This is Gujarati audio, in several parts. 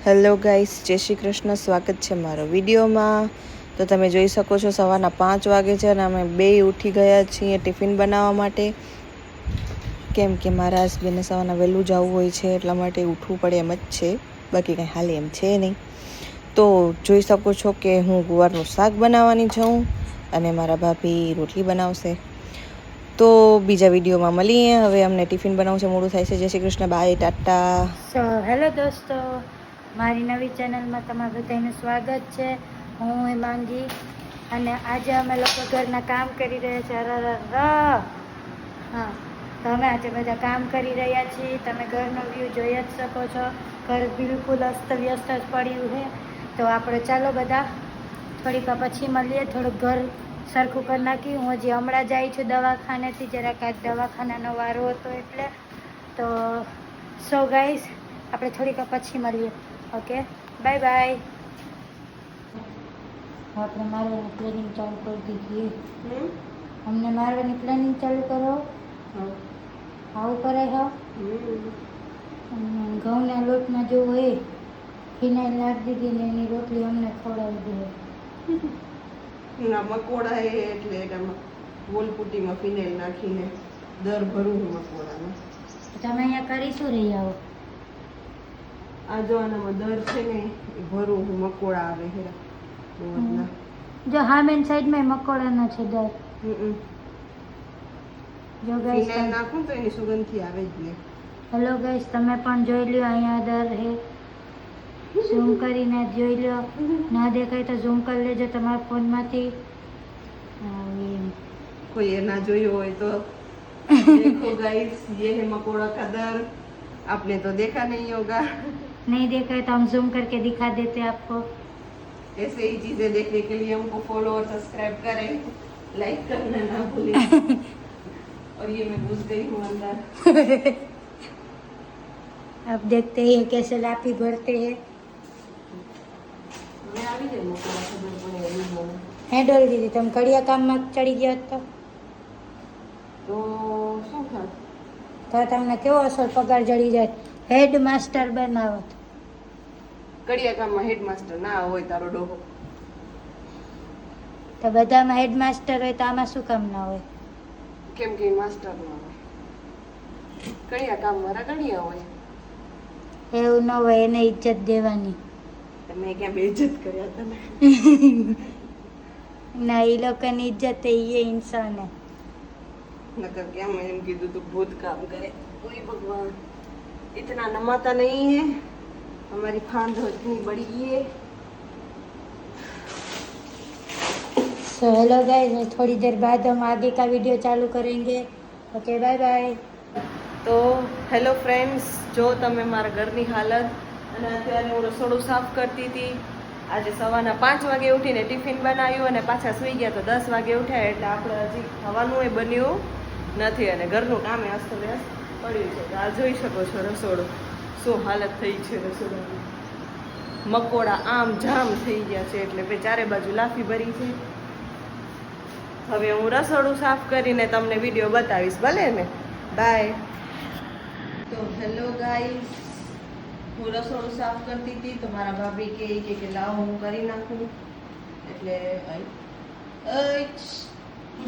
હેલો ગાઈસ, જય શ્રી કૃષ્ણ. સ્વાગત છે મારો વિડીયોમાં. તો તમે જોઈ શકો છો સવારના 5 વાગે છે અને અમે બે ઉઠી ગયા છીએ ટિફિન બનાવવા માટે, કેમ કે મારા હસબન્ડને સવારના વહેલું જવું હોય છે એટલા માટે ઉઠવું પડે એમ જ છે, બાકી કંઈ હાલે એમ છે નહીં. તો જોઈ શકો છો કે હું ગુવારનું શાક બનાવવાની છું અને મારા ભાભી રોટલી બનાવશે. તો બીજા વિડીયોમાં મળીએ. હવે અમને ટિફિન બનાવવું છે, મોડું થાય છે. જય Shri Krishna, bye, tata. So hello દોસ્તો, મારી નવી ચેનલમાં તમારું બધાનું સ્વાગત છે. હું હેમાંગી અને આજે અમે લોકો ઘરના કામ કરી રહ્યા છીએ. હા, તો અમે આજે બધા કામ કરી રહ્યા છીએ. તમે ઘરનો વ્યૂ જોઈ જ શકો છો. ઘર બિલકુલ અસ્તવ્યસ્ત જ પડ્યું છે. તો આપણે ચાલો બધા થોડીક પછી મળીએ. થોડુંક ઘર સરખું કરી નાખી. હું હજી હમણાં જાય છું દવાખાનેથી, જરાક આજ દવાખાનાનો વારો હતો એટલે. તો સો ગાઈસ, આપણે થોડીક પછી મળીએ. Okay, bye bye. આપણે મારવાની પ્લાનિંગ ચાલુ કરી દીધી. અમને મારવાની પ્લાનિંગ ચાલુ કરો. આવું કરે હા. ઘઉંના લોટમાં જો હોય ફિનાઇલ નાખી દીધી ને એની રોટલી અમને ખવડાવી દે. મકોડા એટલે એમાં ગોલપુટીમાં ફિનાઇલ નાખીને દર ભરું હું મકોડામાં. તમે અહીંયા કરી શું રહી આવો? આ જો આનામાં દર છે ને એ ભરું હું મકોડા આવે છે રોજના. જો હા મેન સાઈડમાં મકોડાના છે દર. જો ગાઈસ ફિનાઇલ નાખું તો એની સુગંધથી આવે જ ને. હેલો ગાઈસ, તમે પણ જોઈ લ્યો અહીંયા દર હે. ઝૂમ કરીને જોઈ લો. ના દેખાય તો ઝૂમ કરી લેજો તમારા ફોનમાંથી. કોઈ એ ના જોયું હોય તો देखो गाइस, ये है मकोड़ा का दर. आपने तो देखा नहीं होगा. नहीं देखा है तो हम ज़ूम करके दिखा देते हैं आपको. ऐसे ही चीजें देखने के लिए हमको फॉलो और सब्सक्राइब करें, लाइक करना ना भूलें. और ये मैं घुस गई हूँ अंदर. अब देखते हैं कैसे लापी भरते हैं. मैं આવી જાય મકોડા ખબર પડે એવું મને. હે ડોલ દીદી, તમે કડિયા કામમાં ચડી ગયા તો શું થાય? તો તમને કેવો અસર પગાર જડી જાય. હેડ માસ્ટર બનાવો. કડિયા કામમાં હેડમાસ્ટર ના હોય તારો ડોહો. તો બધામાં હેડ માસ્ટર હોય તો આમાં શું કામ ના હોય? કેમ કે માસ્ટર ના હોય, કડિયા કામ વાળા કડિયા હોય. એવું ન હોય, એને ઇજ્જત દેવાની. તમે ક્યાં બેઇજ્જત કર્યા તને? ના, એ લોકોની ઇજ્જત એ ઇન્સાન હે. नकर क्या मैं एम कीधु तो बहुत काम करे. ओए भगवान, इतना नमाता नहीं है. हमारी फांद इतनी बड़ी है. सो हेलो गाइस, थोड़ी देर बाद हम आगे का वीडियो चालू करेंगे. Okay, bye bye. તો હેલો ફ્રેન્ડ્સ, જો તમે મારા ઘરની હાલત, અને અત્યારે હું રસોડું સાફ કરતી હતી. આજે સવારના 5 વાગે ઉઠીને ટિફિન બનાવ્યું અને પાછા સૂઈ ગયા તો 10 વાગે ઉઠ્યા, એટલે આપણે હજી ખાવાનું એ બન્યું નથી અને ઘરનું કામ એ અસ્તવ્યસ્ત પડ્યું છે. તો આ જોઈ શકો છો રસોડું, શું હાલત થઈ છે રસોડાની. મકોડા આમ જામ થઈ ગયા છે, એટલે ભાઈ ચારે બાજુ લાફી ભરી છે. હવે હું રસોડું સાફ કરીને તમને વિડીયો બતાવીશ, ભલે ને? બાય. તો હેલો ગાઈસ, હું રસોડું સાફ કરતી હતી તો મારા ભાભી કે લાવો હું કરી નાખું. એટલે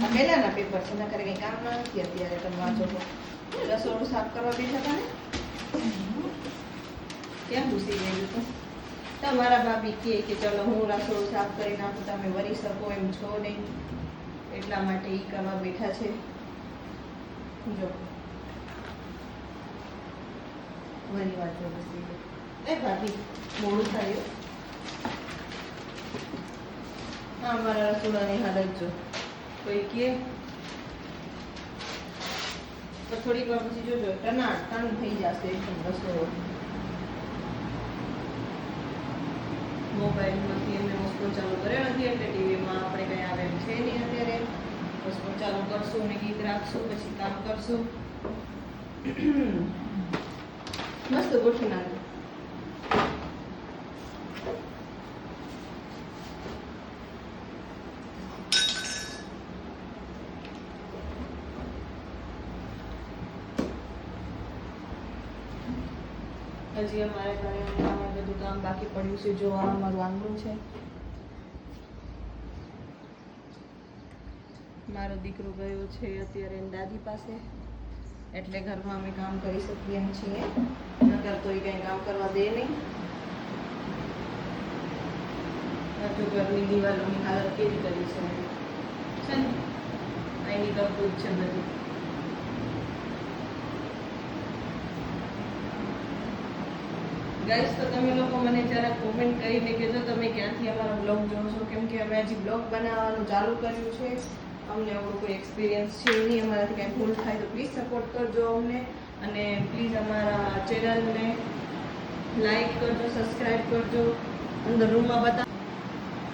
આ પહેલાના પેપર છે, નકર કંઈ કામ નથી અત્યારે. તમે વાંચો તો રસોડું સાફ કરવા બેઠા હતા ને, ક્યાં ઘૂસી ગયું હતું. તો મારા ભાભી કે ચલો હું રસોડું સાફ કરી નાખું, તમે વરી શકો એમ છો નહીં, એટલા માટે એ કરવા બેઠા છે. જો વરી વાંચો ઘૂસી ગયું. એ ભાભી મોડું થયું. હા, મારા રસોડાની હાલત જો. કોઈ કે તો થોડીક વાર પછી જોજો ટન થઈ જશે એકદમ રસોડો. મોબાઈલમાંથી એમને વસ્તુ ચાલુ કર્યો નથી, એટલે ટીવીમાં આપણે કંઈ આવે એમ છે નહીં અત્યારે. વસ્તુ ચાલુ કરશું અને ગીત રાખશું, પછી કામ કરશું. મસ્ત ગોઠવી નાખજો. હજી અમારે ઘરે બધું કામ બાકી પડ્યું છે. જો આ અમારું આંગણું છે. મારો દીકરો ગયો છે અત્યારે એની દાદી પાસે, એટલે ઘરમાં અમે કામ કરી શકીએ એમ છીએ, નકર તો એ કંઈ કામ કરવા દે નહીં. જો ઘરની દિવાલોની હાલત કેવી કરી છે ને, અહીંની કરતું જ છે બધું. ગાઈસ, તો તમે લોકો મને જરા કોમેન્ટ કરીને કહેજો તમે ક્યાંથી અમારો બ્લોગ જોવો છો, કેમ કે અમે હજી બ્લોગ બનાવવાનું ચાલુ કર્યું છે. અમને એવો કોઈ એક્સપિરિયન્સ છે નહીં. અમારાથી કંઈ ભૂલ થાય તો પ્લીઝ સપોર્ટ કરજો અમને, અને પ્લીઝ અમારા ચેનલને લાઈક કરજો, સબસ્ક્રાઈબ કરજો. અંદર રૂમમાં બતા.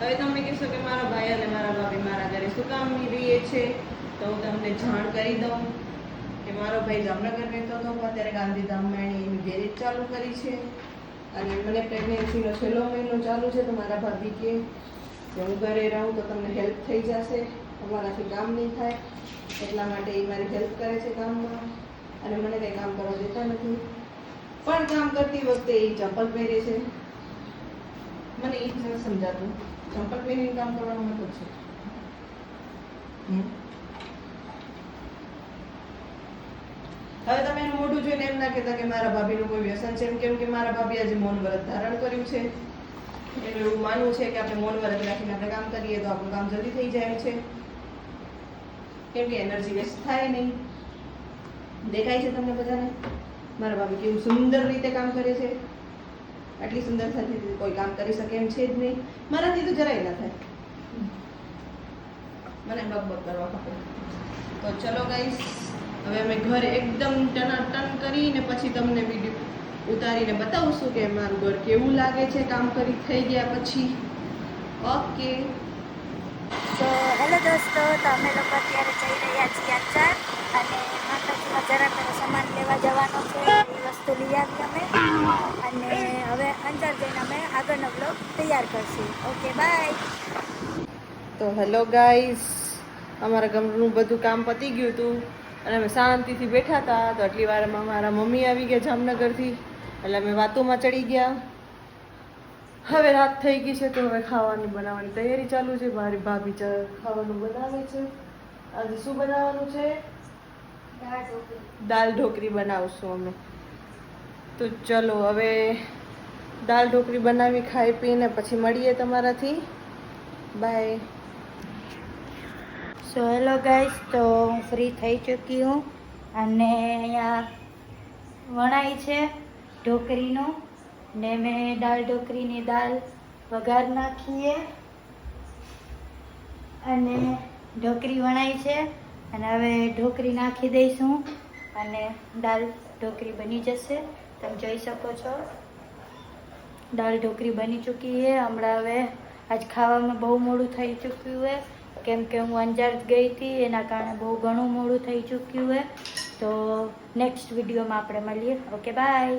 હવે તમે કહેશો કે મારા ભાઈ અને મારા ભાભી મારા ઘરે શું કામ રહીએ છે, તો હું તમને જાણ કરી દઉં કે મારો ભાઈ જામનગર રહેતો હતો, અત્યારે ગાંધીધામમાં એણે એની ગેરેજ ચાલુ કરી છે, અને મને પ્રેગ્નન્સીનો છેલ્લો મહિનો ચાલુ છે. તો મારા ભાભી કે હું ઘરે રહું તો તમને હેલ્પ થઈ જશે, અમારાથી કામ નહીં થાય, એટલા માટે એ મારી હેલ્પ કરે છે કામમાં, અને મને કંઈ કામ કરવા દેતા નથી. પણ કામ કરતી વખતે એ ચંપલ પહેરે છે. મને એ જ નથી સમજાતું, ચંપલ પહેરીને કામ કરવાનો મતલબ છે. હવે તમે એનું મોઢું જોઈને એમ ના કહેતા કે મારા ભાભીનું કોઈ વ્યસન છે, કેમ કે મારા ભાભી આજે મૌન વ્રત ધારણ કર્યું છે. એનું એવું માનવું છે કે આપણે મૌન વ્રત રાખીને આપણે કામ કરીએ તો આપણું કામ જલ્દી થઈ જાય છે, કેમ કે એનર્જી વેસ્ટ થાય નહીં. દેખાય છે તમને બધાને મારા ભાભી કેવું સુંદર રીતે કામ કરે છે. આટલી સુંદરતાથી કોઈ કામ કરી શકે એમ છે જ નહીં. મારાથી તો જરાય ના થાય, મને બક કરવા ખપે. તો ચલો ગાઈસ, હવે અમે ઘર એકદમ ટનાટન કરીને પછી તમને વિડીયો ઉતારીને બતાવશું કે મારું ઘર કેવું લાગે છે કામ કરી થઈ ગયા પછી. ઓકે, તો હેલો દોસ્તો, તો અમે લોકો અત્યારે જઈ રહ્યા છીએ અંજાર, અને માતાજીમાં જરાક સામાન લેવા જવાનો છે. એ વસ્તુ લઈ આવી અમે, અને હવે અંજાર જઈને અમે આગળનો બ્લોગ તૈયાર કરશું. Okay, bye. તો હેલો ગાઈસ, અમારા ઘરનું બધું કામ પતી ગયું હતું અને અમે શાંતિથી બેઠા હતા. તો આટલી વારમાં મારા મમ્મી આવી ગયા જામનગરથી, એટલે અમે વાતોમાં ચડી ગયા. હવે રાત થઈ ગઈ છે, તો હવે ખાવાનું બનાવવાની તૈયારી ચાલુ છે. મારી ભાભી ખાવાનું બનાવે છે. આજે શું બનાવવાનું છે? દાલ ઢોકળી બનાવશું અમે. તો ચલો હવે દાલ ઢોકળી બનાવી ખાઈ પીને પછી મળીએ તમારાથી. બાય. સો હેલો ગાઈસ, તો હું ફ્રી થઈ ચૂકી હું, અને અહીંયા વણાઈ છે ઢોકળીનું, ને મેં દાલ ઢોકળીની દાલ વઘાર નાખીએ, અને ઢોકળી વણાઈ છે, અને હવે ઢોકળી નાખી દઈશું, અને દાલ ઢોકળી બની જશે. તમે જોઈ શકો છો દાલ ઢોકળી બની ચૂકી છે. હમણાં હવે આજ ખાવામાં બહુ મોડું થઈ ચૂક્યું છે, કેમ કે હું અંજાર ગઈ હતી, એના કારણે બહુ ઘણું મોડું થઈ ચૂક્યું છે. તો નેક્સ્ટ વિડીયોમાં આપણે મળીએ. Okay, by.